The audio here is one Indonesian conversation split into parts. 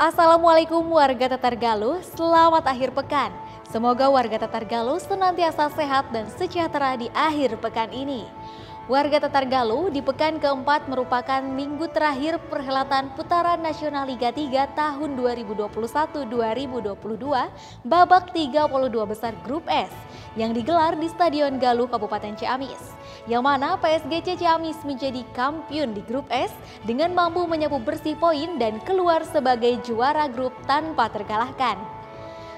Assalamualaikum warga Tatargaluh, selamat akhir pekan. Semoga warga Tatargaluh senantiasa sehat dan sejahtera di akhir pekan ini. Warga Tatargaluh di pekan keempat merupakan minggu terakhir perhelatan Putaran Nasional Liga 3 tahun 2021-2022 babak 32 besar Grup S yang digelar di Stadion Galuh Kabupaten Ciamis. Yang mana PSGC Ciamis menjadi kampiun di Grup S dengan mampu menyapu bersih poin dan keluar sebagai juara grup tanpa terkalahkan.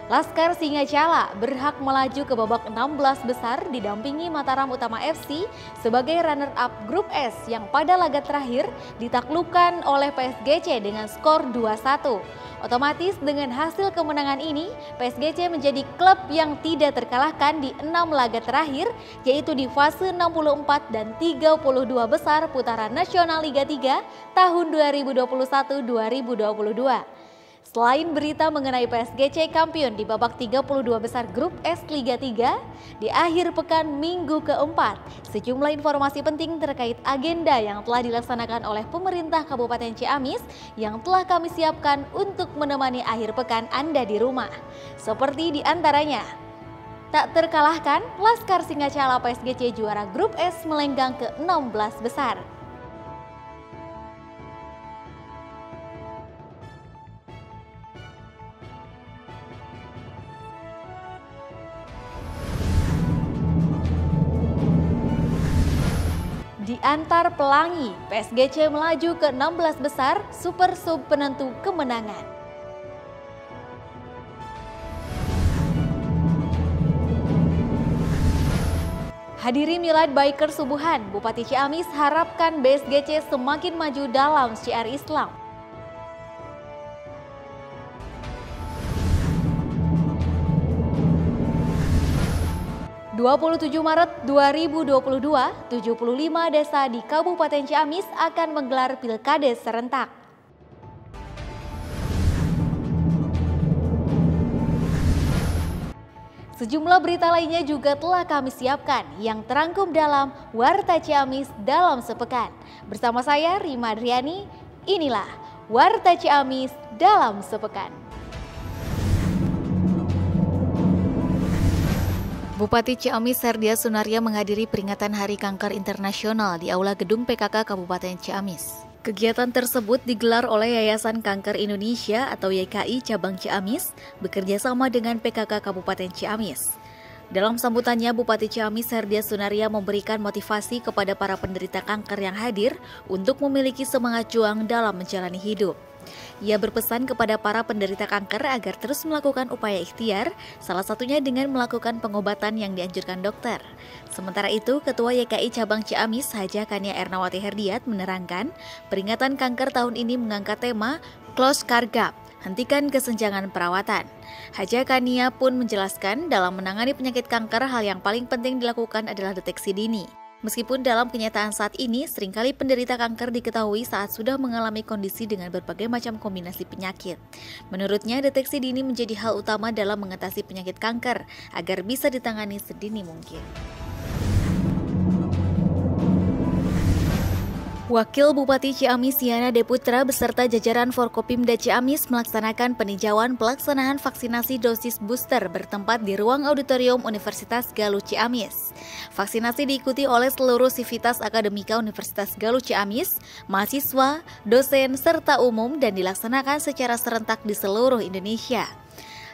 Laskar Singa-Cala berhak melaju ke babak 16 besar didampingi Mataram Utama FC sebagai runner-up Grup S yang pada laga terakhir ditaklukkan oleh PSGC dengan skor 2-1. Otomatis dengan hasil kemenangan ini, PSGC menjadi klub yang tidak terkalahkan di 6 laga terakhir, yaitu di fase 64 dan 32 besar Putaran Nasional Liga 3 tahun 2021-2022. Selain berita mengenai PSGC kampiun di babak 32 besar Grup S Liga 3, di akhir pekan minggu keempat, sejumlah informasi penting terkait agenda yang telah dilaksanakan oleh pemerintah Kabupaten Ciamis yang telah kami siapkan untuk menemani akhir pekan Anda di rumah. Seperti di antaranya, tak terkalahkan, Laskar Singa-Cala PSGC juara Grup S melenggang ke 16 besar. Di antar pelangi, PSGC melaju ke 16 besar Super Sub penentu kemenangan. Hadiri Milad Biker Subuhan, Bupati Ciamis harapkan PSGC semakin maju dalam syiar Islam. (27 Maret 2022, 75 desa di Kabupaten Ciamis akan menggelar pilkades serentak. Sejumlah berita lainnya juga telah kami siapkan yang terangkum dalam Warta Ciamis dalam sepekan. Bersama saya Rima Adriani, inilah Warta Ciamis dalam sepekan. Bupati Ciamis Herdia Sunaria menghadiri peringatan Hari Kanker Internasional di Aula Gedung PKK Kabupaten Ciamis. Kegiatan tersebut digelar oleh Yayasan Kanker Indonesia atau YKI Cabang Ciamis bekerja sama dengan PKK Kabupaten Ciamis. Dalam sambutannya, Bupati Ciamis Herdia Sunaria memberikan motivasi kepada para penderita kanker yang hadir untuk memiliki semangat juang dalam menjalani hidup. Ia berpesan kepada para penderita kanker agar terus melakukan upaya ikhtiar, salah satunya dengan melakukan pengobatan yang dianjurkan dokter. Sementara itu, Ketua YKI Cabang Ciamis Haja Kania Ernawati Herdiat menerangkan, peringatan kanker tahun ini mengangkat tema Close Care Gap, hentikan kesenjangan perawatan. Haja Kania pun menjelaskan, dalam menangani penyakit kanker, hal yang paling penting dilakukan adalah deteksi dini. Meskipun dalam kenyataan saat ini, seringkali penderita kanker diketahui saat sudah mengalami kondisi dengan berbagai macam kombinasi penyakit. Menurutnya, deteksi dini menjadi hal utama dalam mengatasi penyakit kanker, agar bisa ditangani sedini mungkin. Wakil Bupati Ciamis Yana Deputra beserta jajaran Forkopimda Ciamis melaksanakan peninjauan pelaksanaan vaksinasi dosis booster bertempat di ruang auditorium Universitas Galuh Ciamis. Vaksinasi diikuti oleh seluruh sivitas akademika Universitas Galuh Ciamis, mahasiswa, dosen, serta umum dan dilaksanakan secara serentak di seluruh Indonesia.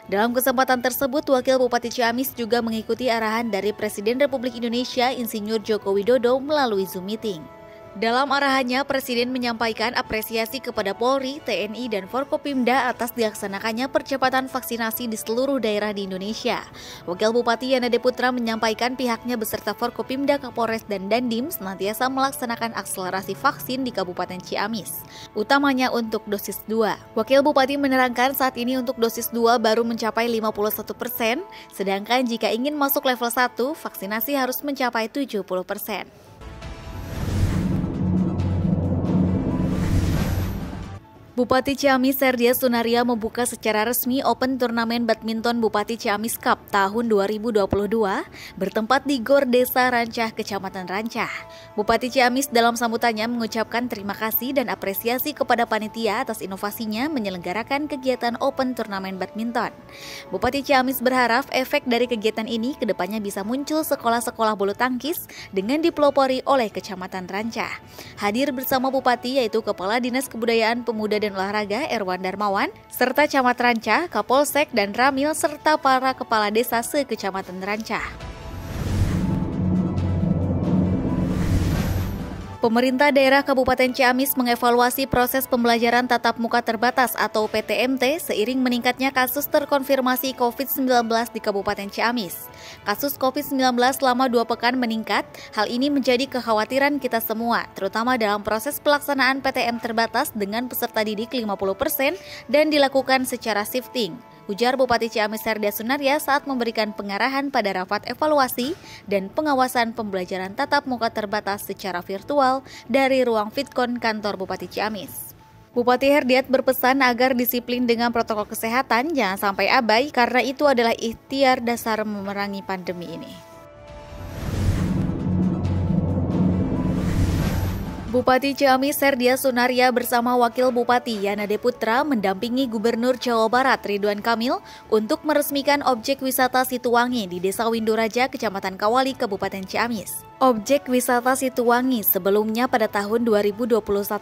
Dalam kesempatan tersebut, Wakil Bupati Ciamis juga mengikuti arahan dari Presiden Republik Indonesia Insinyur Joko Widodo melalui Zoom Meeting. Dalam arahannya, Presiden menyampaikan apresiasi kepada Polri, TNI, dan Forkopimda atas dilaksanakannya percepatan vaksinasi di seluruh daerah di Indonesia. Wakil Bupati Yana Deputra menyampaikan pihaknya beserta Forkopimda, Kapolres, dan Dandim senantiasa melaksanakan akselerasi vaksin di Kabupaten Ciamis, utamanya untuk dosis 2. Wakil Bupati menerangkan saat ini untuk dosis 2 baru mencapai 51%, sedangkan jika ingin masuk level 1, vaksinasi harus mencapai 70%. Bupati Ciamis Serdia Sunaria membuka secara resmi Open Turnamen Badminton Bupati Ciamis Cup tahun 2022 bertempat di Gor Desa Rancah, Kecamatan Rancah. Bupati Ciamis dalam sambutannya mengucapkan terima kasih dan apresiasi kepada panitia atas inovasinya menyelenggarakan kegiatan Open Turnamen Badminton. Bupati Ciamis berharap efek dari kegiatan ini kedepannya bisa muncul sekolah-sekolah bulu tangkis dengan dipelopori oleh Kecamatan Rancah. Hadir bersama Bupati yaitu Kepala Dinas Kebudayaan Pemuda dan Olahraga Erwan Darmawan, serta Camat Rancah, Kapolsek dan Ramil, serta para kepala desa se-Kecamatan Rancah. Pemerintah daerah Kabupaten Ciamis mengevaluasi proses pembelajaran tatap muka terbatas atau PTMT seiring meningkatnya kasus terkonfirmasi COVID-19 di Kabupaten Ciamis. Kasus COVID-19 selama 2 pekan meningkat, hal ini menjadi kekhawatiran kita semua, terutama dalam proses pelaksanaan PTM terbatas dengan peserta didik 50% dan dilakukan secara shifting. Ujar Bupati Ciamis Serdia Sunaria saat memberikan pengarahan pada rapat evaluasi dan pengawasan pembelajaran tatap muka terbatas secara virtual dari ruang Fitcon kantor Bupati Ciamis. Bupati Herdiat berpesan agar disiplin dengan protokol kesehatan, jangan sampai abai karena itu adalah ikhtiar dasar memerangi pandemi ini. Bupati Ciamis Serdia Sunaria bersama Wakil Bupati Yana Deputra mendampingi Gubernur Jawa Barat Ridwan Kamil untuk meresmikan objek wisata Situwangi di Desa Windoraja, Kecamatan Kawali, Kabupaten Ciamis. Objek wisata Situwangi sebelumnya pada tahun 2021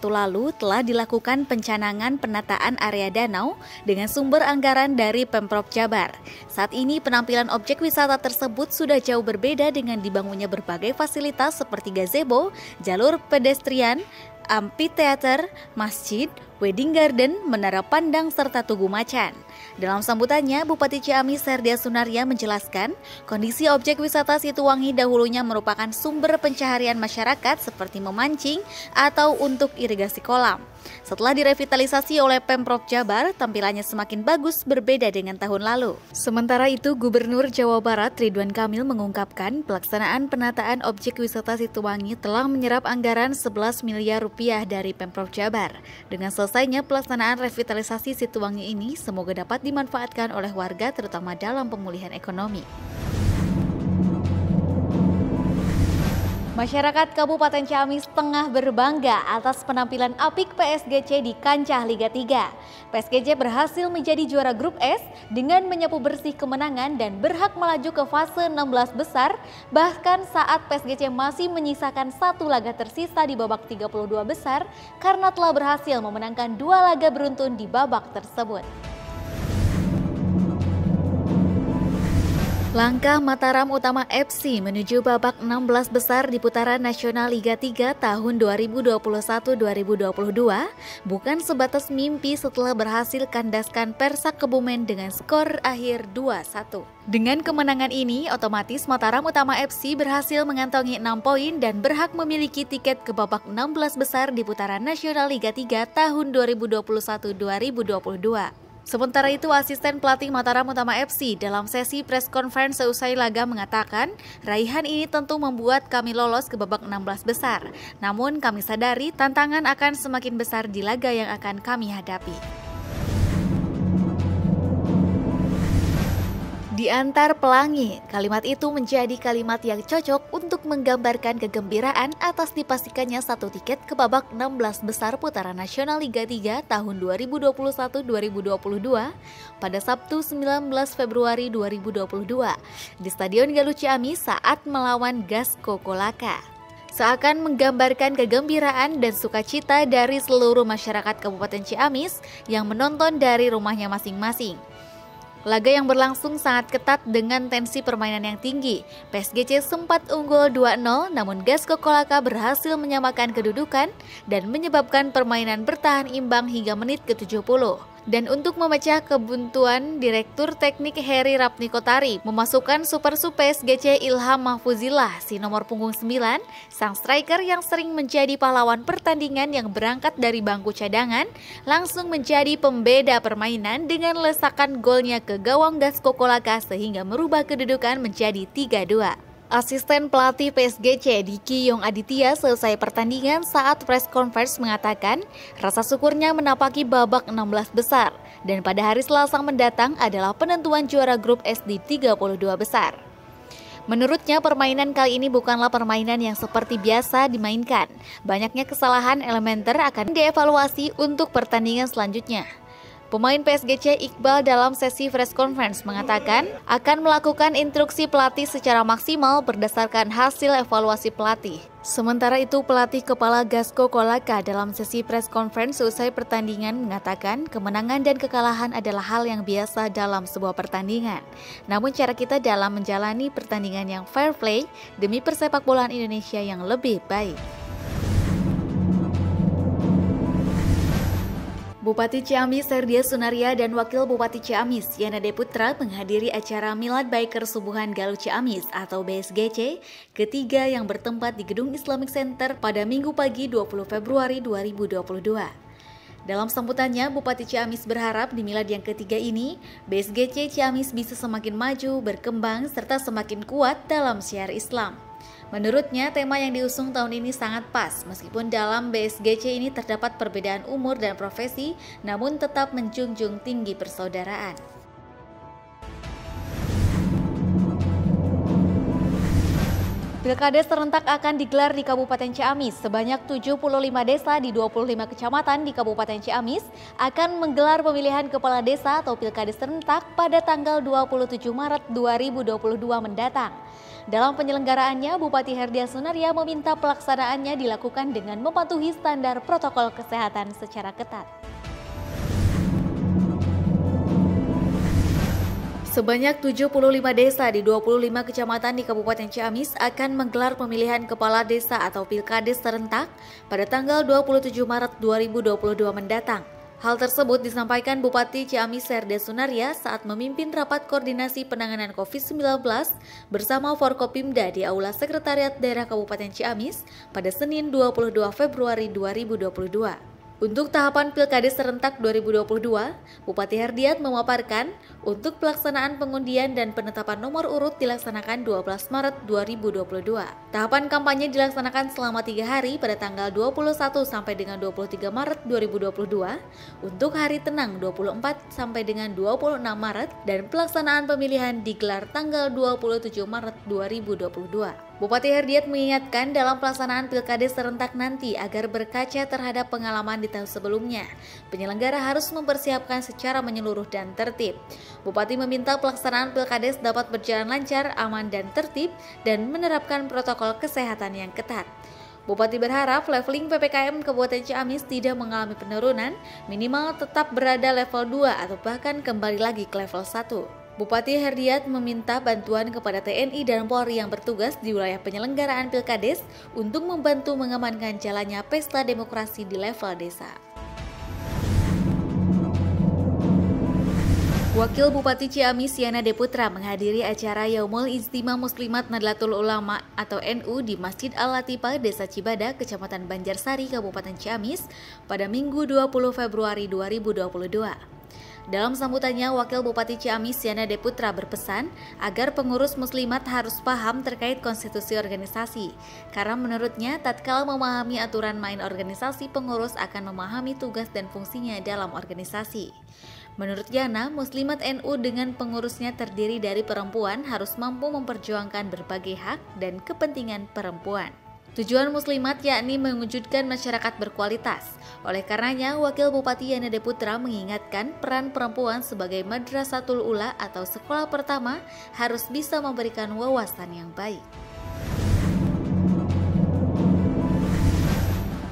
lalu telah dilakukan pencanangan penataan area danau dengan sumber anggaran dari Pemprov Jabar. Saat ini penampilan objek wisata tersebut sudah jauh berbeda dengan dibangunnya berbagai fasilitas seperti gazebo, jalur pedestrian, amphitheater, masjid, wedding garden, menara pandang, serta tugu macan. Dalam sambutannya, Bupati Ciamis Serdia Sunaria menjelaskan, kondisi objek wisata Situwangi dahulunya merupakan sumber pencaharian masyarakat seperti memancing atau untuk irigasi kolam. Setelah direvitalisasi oleh Pemprov Jabar, tampilannya semakin bagus berbeda dengan tahun lalu. Sementara itu, Gubernur Jawa Barat Ridwan Kamil mengungkapkan pelaksanaan penataan objek wisata Situwangi telah menyerap anggaran 11 miliar rupiah dari Pemprov Jabar. Dengan selesainya pelaksanaan revitalisasi Situwangi ini, semoga dapat dimanfaatkan oleh warga terutama dalam pemulihan ekonomi. Masyarakat Kabupaten Ciamis tengah berbangga atas penampilan apik PSGC di kancah Liga 3. PSGC berhasil menjadi juara grup S dengan menyapu bersih kemenangan dan berhak melaju ke fase 16 besar, bahkan saat PSGC masih menyisakan 1 laga tersisa di babak 32 besar karena telah berhasil memenangkan 2 laga beruntun di babak tersebut. Langkah Mataram Utama FC menuju babak 16 besar di putaran nasional Liga 3 tahun 2021-2022 bukan sebatas mimpi setelah berhasil kandaskan Persak Kebumen dengan skor akhir 2-1. Dengan kemenangan ini, otomatis Mataram Utama FC berhasil mengantongi 6 poin dan berhak memiliki tiket ke babak 16 besar di putaran nasional Liga 3 tahun 2021-2022. Sementara itu, asisten pelatih Mataram Utama FC dalam sesi press conference seusai laga mengatakan, raihan ini tentu membuat kami lolos ke babak 16 besar. Namun kami sadari tantangan akan semakin besar di laga yang akan kami hadapi. Di antar pelangi, kalimat itu menjadi kalimat yang cocok untuk menggambarkan kegembiraan atas dipastikannya 1 tiket ke babak 16 besar putaran nasional Liga 3 tahun 2021-2022 pada Sabtu 19 Februari 2022 di Stadion Galuh Ciamis saat melawan Gas Kokolaka. Seakan menggambarkan kegembiraan dan sukacita dari seluruh masyarakat Kabupaten Ciamis yang menonton dari rumahnya masing-masing. Laga yang berlangsung sangat ketat dengan tensi permainan yang tinggi. PSGC sempat unggul 2-0, namun Gas Kokolaka berhasil menyamakan kedudukan dan menyebabkan permainan bertahan imbang hingga menit ke-70. Dan untuk memecah kebuntuan, Direktur Teknik Heri Rapnikotari memasukkan super sub PSGC Ilham Mahfuzillah, si nomor punggung 9, sang striker yang sering menjadi pahlawan pertandingan yang berangkat dari bangku cadangan, langsung menjadi pembeda permainan dengan lesakan golnya ke gawang Gas Kokolaka sehingga merubah kedudukan menjadi 3-2. Asisten pelatih PSGC Diki Yong Aditya selesai pertandingan saat press conference mengatakan rasa syukurnya menapaki babak 16 besar dan pada hari Selasa mendatang adalah penentuan juara grup S di 32 besar. Menurutnya permainan kali ini bukanlah permainan yang seperti biasa dimainkan. Banyaknya kesalahan elementer akan dievaluasi untuk pertandingan selanjutnya. Pemain PSGC Iqbal dalam sesi press conference mengatakan akan melakukan instruksi pelatih secara maksimal berdasarkan hasil evaluasi pelatih. Sementara itu pelatih kepala Gasko Kolaka dalam sesi press conference usai pertandingan mengatakan kemenangan dan kekalahan adalah hal yang biasa dalam sebuah pertandingan. Namun cara kita dalam menjalani pertandingan yang fair play demi persepakbolaan Indonesia yang lebih baik. Bupati Ciamis Serdia Sunaria dan Wakil Bupati Ciamis Yana Deputra menghadiri acara Milad Biker Subuhan Galuh Ciamis atau BSGC ketiga yang bertempat di Gedung Islamic Center pada Minggu pagi 20 Februari 2022. Dalam sambutannya, Bupati Ciamis berharap di milad yang ketiga ini, BSGC Ciamis bisa semakin maju, berkembang, serta semakin kuat dalam syiar Islam. Menurutnya, tema yang diusung tahun ini sangat pas, meskipun dalam BSGC ini terdapat perbedaan umur dan profesi, namun tetap menjunjung tinggi persaudaraan. Pilkades serentak akan digelar di Kabupaten Ciamis. Sebanyak 75 desa di 25 kecamatan di Kabupaten Ciamis akan menggelar pemilihan kepala desa atau Pilkades serentak pada tanggal 27 Maret 2022 mendatang. Dalam penyelenggaraannya, Bupati Herdia Sunaria meminta pelaksanaannya dilakukan dengan mematuhi standar protokol kesehatan secara ketat. Sebanyak 75 desa di 25 kecamatan di Kabupaten Ciamis akan menggelar pemilihan kepala desa atau Pilkades serentak pada tanggal 27 Maret 2022 mendatang. Hal tersebut disampaikan Bupati Ciamis Serdia Sunaria saat memimpin rapat koordinasi penanganan COVID-19 bersama Forkopimda di Aula Sekretariat Daerah Kabupaten Ciamis pada Senin 22 Februari 2022. Untuk tahapan Pilkades serentak 2022, Bupati Herdiat memaparkan untuk pelaksanaan pengundian dan penetapan nomor urut dilaksanakan 12 Maret 2022. Tahapan kampanye dilaksanakan selama 3 hari pada tanggal 21 sampai dengan 23 Maret 2022, untuk hari tenang 24 sampai dengan 26 Maret dan pelaksanaan pemilihan digelar tanggal 27 Maret 2022. Bupati Herdiat mengingatkan dalam pelaksanaan Pilkades serentak nanti agar berkaca terhadap pengalaman di tahun sebelumnya, penyelenggara harus mempersiapkan secara menyeluruh dan tertib. Bupati meminta pelaksanaan Pilkades dapat berjalan lancar, aman dan tertib dan menerapkan protokol kesehatan yang ketat. Bupati berharap leveling PPKM Kabupaten Ciamis tidak mengalami penurunan, minimal tetap berada level 2 atau bahkan kembali lagi ke level 1. Bupati Herdiat meminta bantuan kepada TNI dan Polri yang bertugas di wilayah penyelenggaraan Pilkades untuk membantu mengamankan jalannya pesta demokrasi di level desa. Wakil Bupati Ciamis Yana Deputra menghadiri acara Yaumul Ijtima Muslimat Nadlatul Ulama atau NU di Masjid Al-Latifah, Desa Cibada, Kecamatan Banjarsari, Kabupaten Ciamis pada Minggu 20 Februari 2022. Dalam sambutannya, Wakil Bupati Ciamis Yana Deputra berpesan agar pengurus muslimat harus paham terkait konstitusi organisasi. Karena menurutnya, tatkala memahami aturan main organisasi, pengurus akan memahami tugas dan fungsinya dalam organisasi. Menurut Yana, muslimat NU dengan pengurusnya terdiri dari perempuan harus mampu memperjuangkan berbagai hak dan kepentingan perempuan. Tujuan muslimat yakni mewujudkan masyarakat berkualitas. Oleh karenanya, Wakil Bupati Yana Deputra mengingatkan peran perempuan sebagai madrasatul ula atau sekolah pertama harus bisa memberikan wawasan yang baik.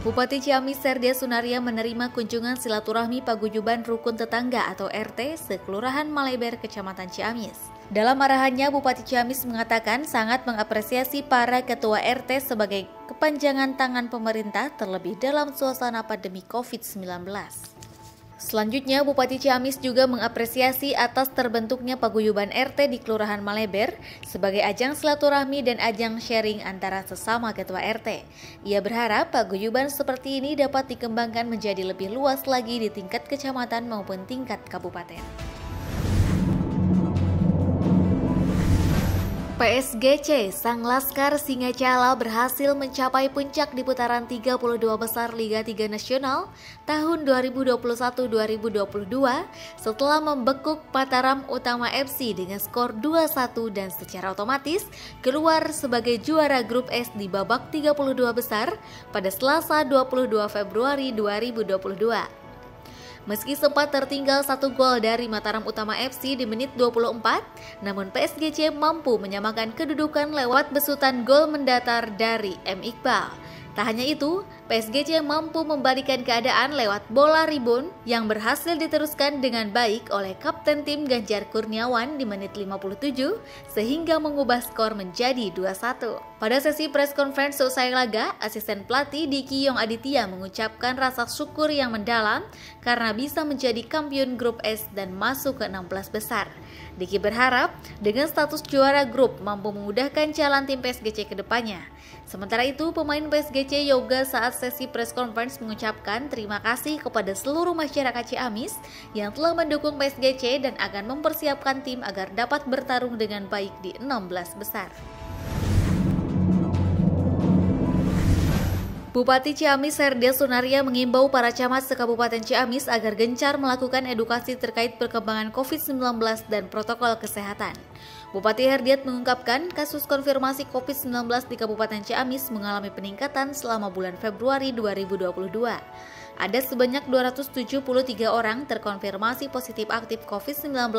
Bupati Ciamis Serdia Sunaria menerima kunjungan silaturahmi paguyuban rukun tetangga atau RT sekelurahan Maleber, Kecamatan Ciamis. Dalam arahannya, Bupati Ciamis mengatakan sangat mengapresiasi para ketua RT sebagai kepanjangan tangan pemerintah terlebih dalam suasana pandemi COVID-19. Selanjutnya, Bupati Ciamis juga mengapresiasi atas terbentuknya paguyuban RT di Kelurahan Maleber sebagai ajang silaturahmi dan ajang sharing antara sesama ketua RT. Ia berharap paguyuban seperti ini dapat dikembangkan menjadi lebih luas lagi di tingkat kecamatan maupun tingkat kabupaten. PSGC, Sang Laskar Singacala berhasil mencapai puncak di putaran 32 besar Liga 3 Nasional tahun 2021-2022 setelah membekuk Mataram Utama FC dengan skor 2-1 dan secara otomatis keluar sebagai juara grup S di babak 32 besar pada Selasa 22 Februari 2022. Meski sempat tertinggal 1 gol dari Mataram Utama FC di menit 24, namun PSGC mampu menyamakan kedudukan lewat besutan gol mendatar dari M. Iqbal. Tak hanya itu, PSGC mampu membalikan keadaan lewat bola rebound yang berhasil diteruskan dengan baik oleh kapten tim Ganjar Kurniawan di menit 57 sehingga mengubah skor menjadi 2-1. Pada sesi press conference selesai laga, asisten pelatih Diki Yong Aditya mengucapkan rasa syukur yang mendalam karena bisa menjadi kampiun grup S dan masuk ke 16 besar. Diki berharap dengan status juara grup mampu memudahkan jalan tim PSGC ke depannya. Sementara itu, pemain PSGC Yoga saat sesi press conference mengucapkan terima kasih kepada seluruh masyarakat Ciamis yang telah mendukung PSGC dan akan mempersiapkan tim agar dapat bertarung dengan baik di 16 besar. Bupati Ciamis Herdia Sunaria mengimbau para camat se-Kabupaten Ciamis agar gencar melakukan edukasi terkait perkembangan COVID-19 dan protokol kesehatan. Bupati Herdiat mengungkapkan kasus konfirmasi COVID-19 di Kabupaten Ciamis mengalami peningkatan selama bulan Februari 2022. Ada sebanyak 273 orang terkonfirmasi positif aktif COVID-19,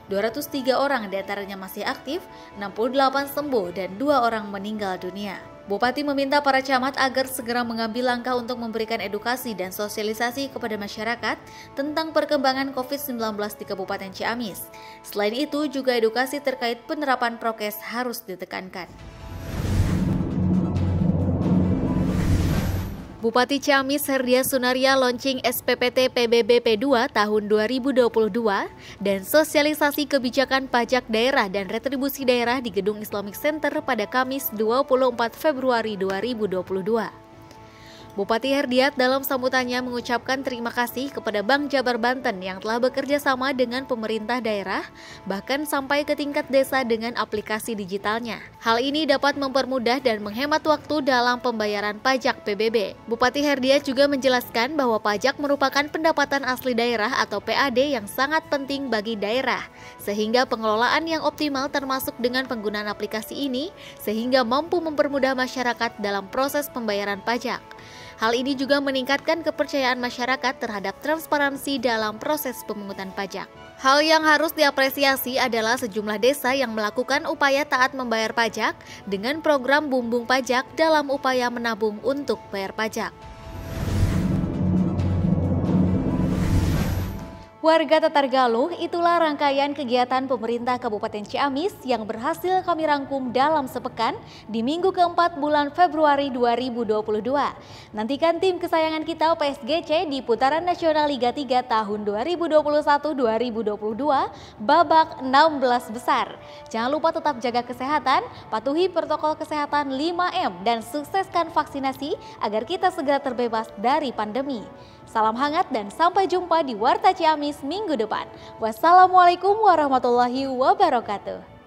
203 orang diantaranya masih aktif, 68 sembuh, dan 2 orang meninggal dunia. Bupati meminta para camat agar segera mengambil langkah untuk memberikan edukasi dan sosialisasi kepada masyarakat tentang perkembangan COVID-19 di Kabupaten Ciamis. Selain itu, juga edukasi terkait penerapan prokes harus ditekankan. Bupati Ciamis Herdia Sunaria launching SPPT PBB P2 tahun 2022 dan sosialisasi kebijakan pajak daerah dan retribusi daerah di Gedung Islamic Center pada Kamis 24 Februari 2022. Bupati Herdiat dalam sambutannya mengucapkan terima kasih kepada Bank Jabar Banten yang telah bekerja sama dengan pemerintah daerah, bahkan sampai ke tingkat desa dengan aplikasi digitalnya. Hal ini dapat mempermudah dan menghemat waktu dalam pembayaran pajak PBB. Bupati Herdiat juga menjelaskan bahwa pajak merupakan pendapatan asli daerah atau PAD yang sangat penting bagi daerah, sehingga pengelolaan yang optimal termasuk dengan penggunaan aplikasi ini, sehingga mampu mempermudah masyarakat dalam proses pembayaran pajak. Hal ini juga meningkatkan kepercayaan masyarakat terhadap transparansi dalam proses pemungutan pajak. Hal yang harus diapresiasi adalah sejumlah desa yang melakukan upaya taat membayar pajak dengan program bumbung pajak dalam upaya menabung untuk bayar pajak. Warga Tetar Galuh, itulah rangkaian kegiatan pemerintah Kabupaten Ciamis yang berhasil kami rangkum dalam sepekan di minggu keempat bulan Februari 2022. Nantikan tim kesayangan kita PSGC di putaran nasional Liga 3 tahun 2021-2022 babak 16 besar. Jangan lupa tetap jaga kesehatan, patuhi protokol kesehatan 5M dan sukseskan vaksinasi agar kita segera terbebas dari pandemi. Salam hangat dan sampai jumpa di Warta Ciamis minggu depan. Wassalamualaikum warahmatullahi wabarakatuh.